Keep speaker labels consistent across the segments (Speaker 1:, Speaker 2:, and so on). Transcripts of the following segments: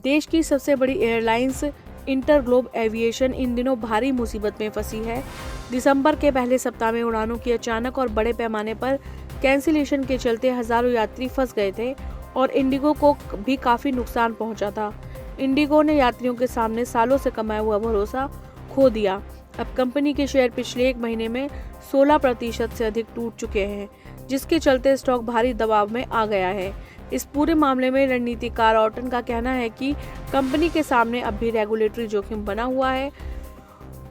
Speaker 1: देश की सबसे बड़ी एयरलाइंस इंटरग्लोब एविएशन इन दिनों भारी मुसीबत में फंसी है। दिसंबर के पहले सप्ताह में उड़ानों की अचानक और बड़े पैमाने पर कैंसिलेशन के चलते हजारों यात्री फंस गए थे और इंडिगो को भी काफी नुकसान पहुंचा था। इंडिगो ने यात्रियों के सामने सालों से कमाया हुआ भरोसा खो दिया। अब कंपनी के शेयर पिछले एक महीने में 16% से अधिक टूट चुके हैं, जिसके चलते स्टॉक भारी दबाव में आ गया है। इस पूरे मामले में रणनीतिकार ऑर्टन का कहना है कि कंपनी के सामने अब भी रेगुलेटरी जोखिम बना हुआ है।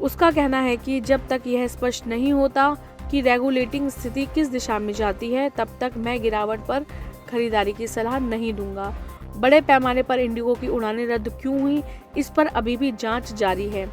Speaker 1: उसका कहना है कि जब तक यह स्पष्ट नहीं होता कि रेगुलेटिंग स्थिति किस दिशा में जाती है, तब तक मैं गिरावट पर खरीदारी की सलाह नहीं दूंगा। बड़े पैमाने पर इंडिगो की उड़ानें रद्द क्यों हुई, इस पर अभी भी जांच जारी है।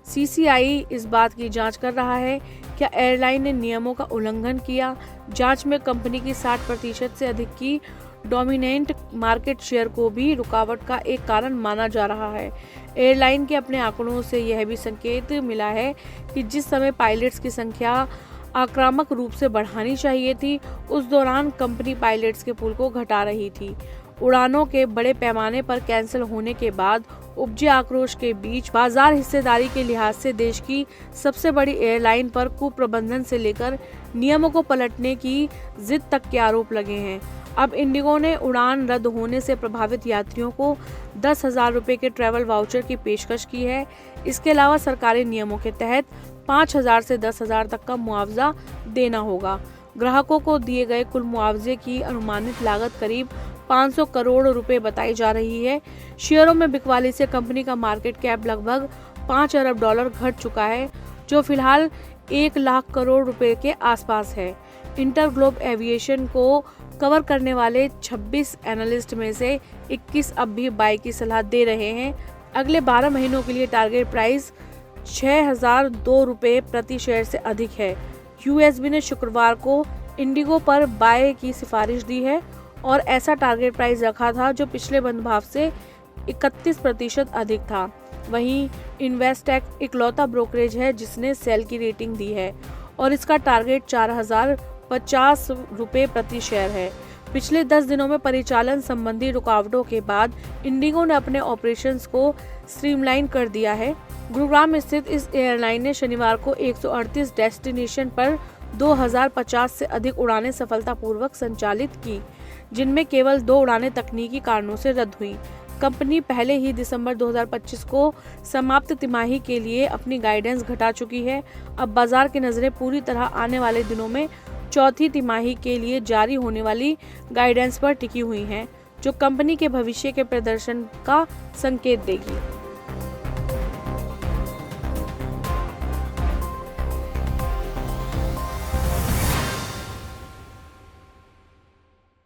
Speaker 1: सीसीआई इस बात की जांच कर रहा है क्या एयरलाइन ने नियमों का उल्लंघन किया। जांच में कंपनी की 60% से अधिक की डोमिनेंट मार्केट शेयर को भी रुकावट का एक कारण माना जा रहा है। एयरलाइन के अपने आंकड़ों से यह भी संकेत मिला है कि जिस समय पायलट्स की संख्या आक्रामक रूप से बढ़ानी चाहिए थी, उस दौरान कंपनी पायलट्स के पूल को घटा रही थी। उड़ानों के बड़े पैमाने पर कैंसिल होने के बाद उपजे आक्रोश के बीच बाजार हिस्सेदारी के लिहाज से देश की सबसे बड़ी एयरलाइन पर कुप्रबंधन से लेकर नियमों को पलटने की जिद तक के आरोप लगे हैं। अब इंडिगो ने उड़ान रद्द होने से प्रभावित यात्रियों को 10,000 रुपए के ट्रैवल वाउचर की पेशकश की है। इसके अलावा सरकारी नियमों के तहत 5,000 से 10,000 तक का मुआवजा देना होगा। ग्राहकों को दिए गए कुल मुआवजे की अनुमानित लागत करीब 500 करोड़ रुपए बताई जा रही है। शेयरों में बिकवाली से कंपनी का मार्केट कैप लगभग 5 अरब डॉलर घट चुका है, जो फिलहाल 1 लाख करोड़ रुपए के आसपास है। इंटरग्लोब एविएशन को कवर करने वाले 26 एनालिस्ट में से 21 अब भी बाय की सलाह दे रहे हैं। अगले 12 महीनों के लिए टारगेट प्राइस 6,002 रुपए प्रति शेयर से अधिक है। यूएसबी ने शुक्रवार को इंडिगो पर बाय की सिफारिश दी है और ऐसा टारगेट प्राइस रखा था जो पिछले बंद भाव से 31% अधिक था। वहीं इन्वेस्टेक इकलौता ब्रोकरेज है जिसने सेल की रेटिंग दी है और इसका टारगेट 4,050 रुपए प्रति शेयर है। पिछले 10 दिनों में परिचालन संबंधी रुकावटों के बाद इंडिगो ने अपने ऑपरेशंस को स्ट्रीमलाइन कर दिया है। गुरुग्राम स्थित इस एयरलाइन ने शनिवार को 138 डेस्टिनेशन पर 2,050 से अधिक उड़ानें सफलतापूर्वक संचालित की, जिनमें केवल 2 उड़ानें तकनीकी कारणों से रद्द हुई। कंपनी पहले ही दिसंबर 2025 को समाप्त तिमाही के लिए अपनी गाइडेंस घटा चुकी है। अब बाजार की नजरें पूरी तरह आने वाले दिनों में चौथी तिमाही के लिए जारी होने वाली गाइडेंस पर टिकी हुई हैं, जो कंपनी के भविष्य के प्रदर्शन का संकेत देगी।